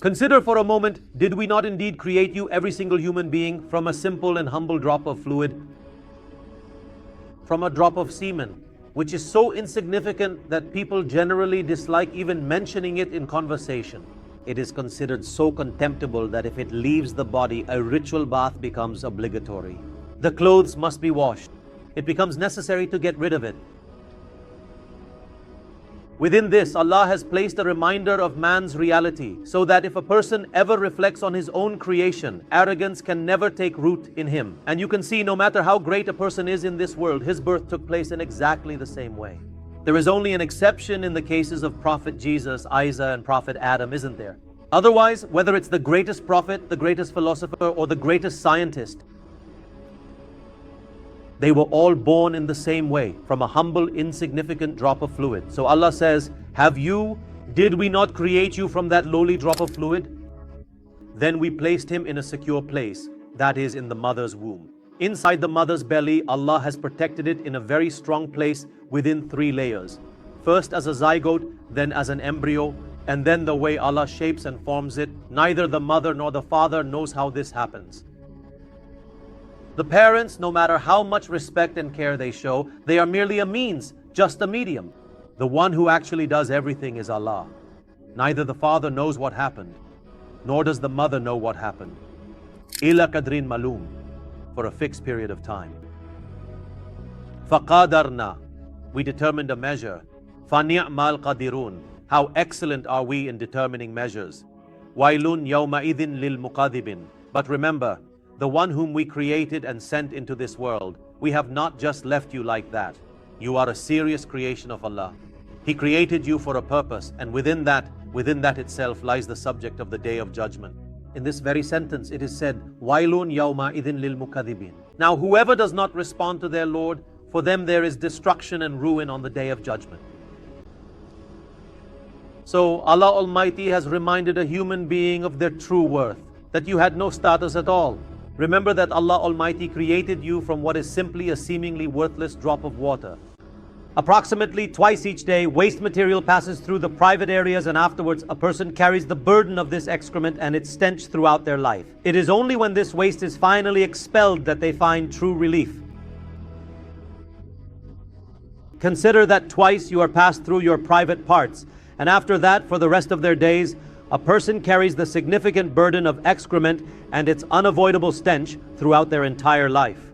Consider for a moment, did we not indeed create you, every single human being, from a simple and humble drop of fluid? From a drop of semen, which is so insignificant that people generally dislike even mentioning it in conversation. It is considered so contemptible that if it leaves the body, a ritual bath becomes obligatory. The clothes must be washed. It becomes necessary to get rid of it. Within this, Allah has placed a reminder of man's reality, so that if a person ever reflects on his own creation, arrogance can never take root in him. And you can see, no matter how great a person is in this world, his birth took place in exactly the same way. There is only an exception in the cases of Prophet Jesus, Isa, and Prophet Adam, isn't there? Otherwise, whether it's the greatest prophet, the greatest philosopher, or the greatest scientist, they were all born in the same way, from a humble, insignificant drop of fluid. So Allah says, did we not create you from that lowly drop of fluid? Then we placed him in a secure place, that is in the mother's womb. Inside the mother's belly, Allah has protected it in a very strong place within 3 layers. First as a zygote, then as an embryo, and then the way Allah shapes and forms it, neither the mother nor the father knows how this happens. The parents, no matter how much respect and care they show, they are merely a means, just a medium. The one who actually does everything is Allah. Neither the father knows what happened, nor does the mother know what happened. Ila qadrin malum, for a fixed period of time. Faqadarna, we determined a measure. Fani'mal qadirun, how excellent are we in determining measures. Wailun yawma idhin lil muqadibin. But remember, the one whom we created and sent into this world, we have not just left you like that. You are a serious creation of Allah. He created you for a purpose, and within that itself lies the subject of the Day of Judgment. In this very sentence, it is said, Wailun yawma idhin lil mukadibin. Now, whoever does not respond to their Lord, for them there is destruction and ruin on the Day of Judgment. So Allah Almighty has reminded a human being of their true worth, that you had no status at all. Remember that Allah Almighty created you from what is simply a seemingly worthless drop of water. Approximately twice each day, waste material passes through the private areas, and afterwards a person carries the burden of this excrement and its stench throughout their life. It is only when this waste is finally expelled that they find true relief. Consider that twice you are passed through your private parts, and after that, for the rest of their days, a person carries the significant burden of excrement and its unavoidable stench throughout their entire life.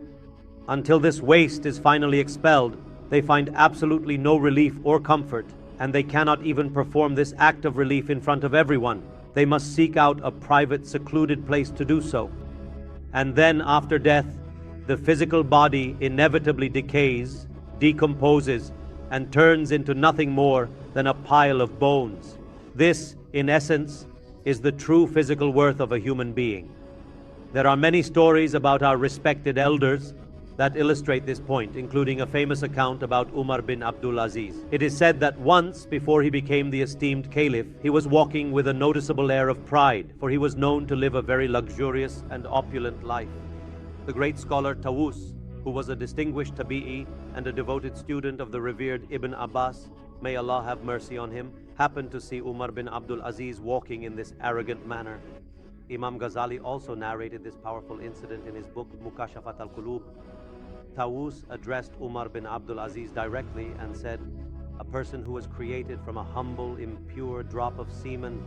Until this waste is finally expelled, they find absolutely no relief or comfort, and they cannot even perform this act of relief in front of everyone. They must seek out a private, secluded place to do so. And then after death, the physical body inevitably decays, decomposes, and turns into nothing more than a pile of bones. This, in essence, is the true physical worth of a human being. There are many stories about our respected elders that illustrate this point, including a famous account about Umar bin Abdul Aziz. It is said that once, before he became the esteemed caliph, he was walking with a noticeable air of pride, for he was known to live a very luxurious and opulent life. The great scholar Tawus, who was a distinguished tabi'i and a devoted student of the revered Ibn Abbas, may Allah have mercy on him, happened to see Umar bin Abdul Aziz walking in this arrogant manner. Imam Ghazali also narrated this powerful incident in his book Mukashafat al-Qulub. Tawus addressed Umar bin Abdul Aziz directly and said, "A person who was created from a humble, impure drop of semen,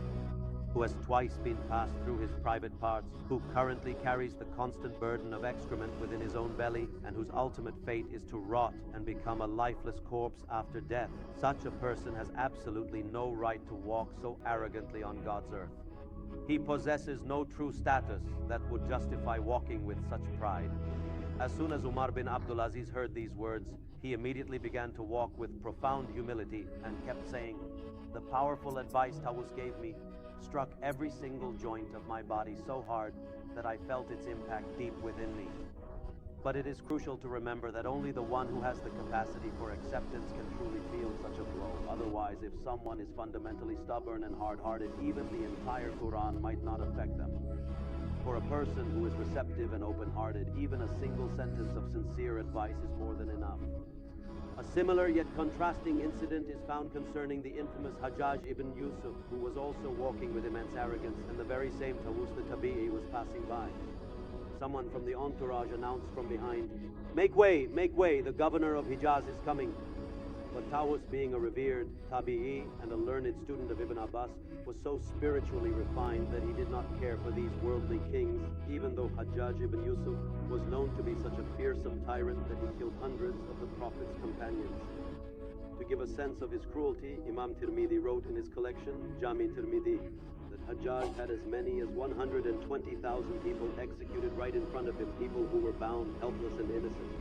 who has twice been passed through his private parts, who currently carries the constant burden of excrement within his own belly, and whose ultimate fate is to rot and become a lifeless corpse after death. Such a person has absolutely no right to walk so arrogantly on God's earth. He possesses no true status that would justify walking with such pride." As soon as Umar bin Abdul Aziz heard these words, he immediately began to walk with profound humility and kept saying, "The powerful advice Tawus gave me struck every single joint of my body so hard that I felt its impact deep within me." But it is crucial to remember that only the one who has the capacity for acceptance can truly feel such a blow. Otherwise, if someone is fundamentally stubborn and hard-hearted, even the entire Quran might not affect them. For a person who is receptive and open-hearted, even a single sentence of sincere advice is more than enough. A similar yet contrasting incident is found concerning the infamous Hajjaj ibn Yusuf, who was also walking with immense arrogance, and the very same Tawus the Tabi'i was passing by. Someone from the entourage announced from behind, make way, the governor of Hijaz is coming." But Tawus, being a revered Tabi'i and a learned student of Ibn Abbas, was so spiritually refined that he did not care for these worldly kings, even though Hajjaj ibn Yusuf was known to be such a fearsome tyrant that he killed hundreds of the Prophet's companions. To give a sense of his cruelty, Imam Tirmidhi wrote in his collection, Jami Tirmidhi, that Hajjaj had as many as 120,000 people executed right in front of him, people who were bound, helpless and innocent.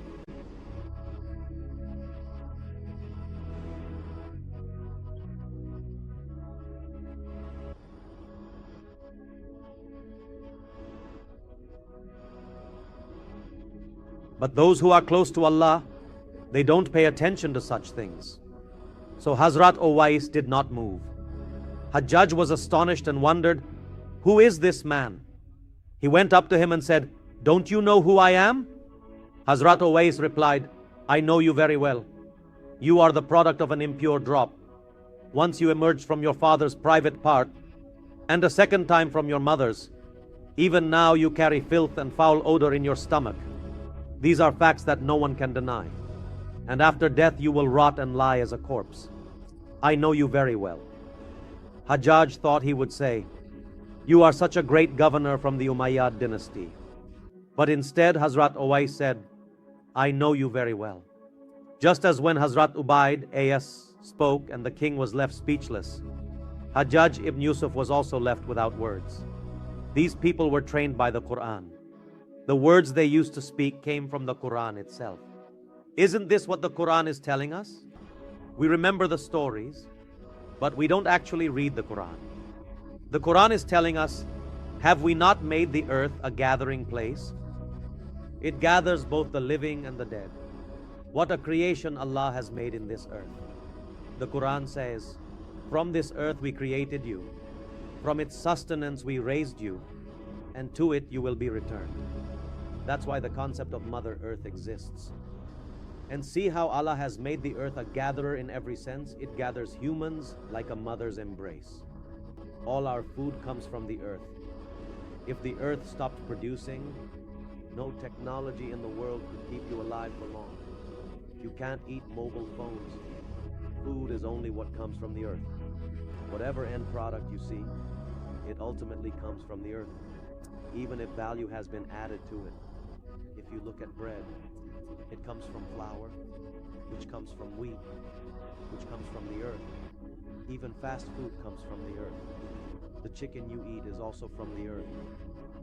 But those who are close to Allah, they don't pay attention to such things. So Hazrat Uwais did not move. Hajjaj was astonished and wondered, "Who is this man?" He went up to him and said, "Don't you know who I am?" Hazrat Uwais replied, "I know you very well. You are the product of an impure drop. Once you emerged from your father's private part, and a second time from your mother's. Even now you carry filth and foul odor in your stomach. These are facts that no one can deny. And after death you will rot and lie as a corpse. I know you very well." Hajjaj thought he would say, "You are such a great governor from the Umayyad dynasty." But instead Hazrat Uwais said, "I know you very well." Just as when Hazrat Ubaid A.S. spoke and the king was left speechless, Hajjaj ibn Yusuf was also left without words. These people were trained by the Quran. The words they used to speak came from the Quran itself. Isn't this what the Quran is telling us? We remember the stories, but we don't actually read the Quran. The Quran is telling us, have we not made the earth a gathering place? It gathers both the living and the dead. What a creation Allah has made in this earth. The Quran says, "From this earth we created you. From its sustenance we raised you, and to it you will be returned." That's why the concept of Mother Earth exists. And see how Allah has made the earth a gatherer in every sense. It gathers humans like a mother's embrace. All our food comes from the earth. If the earth stopped producing, no technology in the world could keep you alive for long. You can't eat mobile phones. Food is only what comes from the earth. Whatever end product you see, it ultimately comes from the earth, even if value has been added to it. If you look at bread, it comes from flour, which comes from wheat, which comes from the earth. Even fast food comes from the earth. The chicken you eat is also from the earth,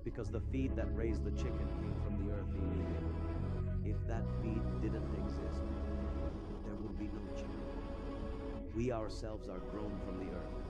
because the feed that raised the chicken came from the earth you eat. If that feed didn't exist, there would be no chicken. We ourselves are grown from the earth.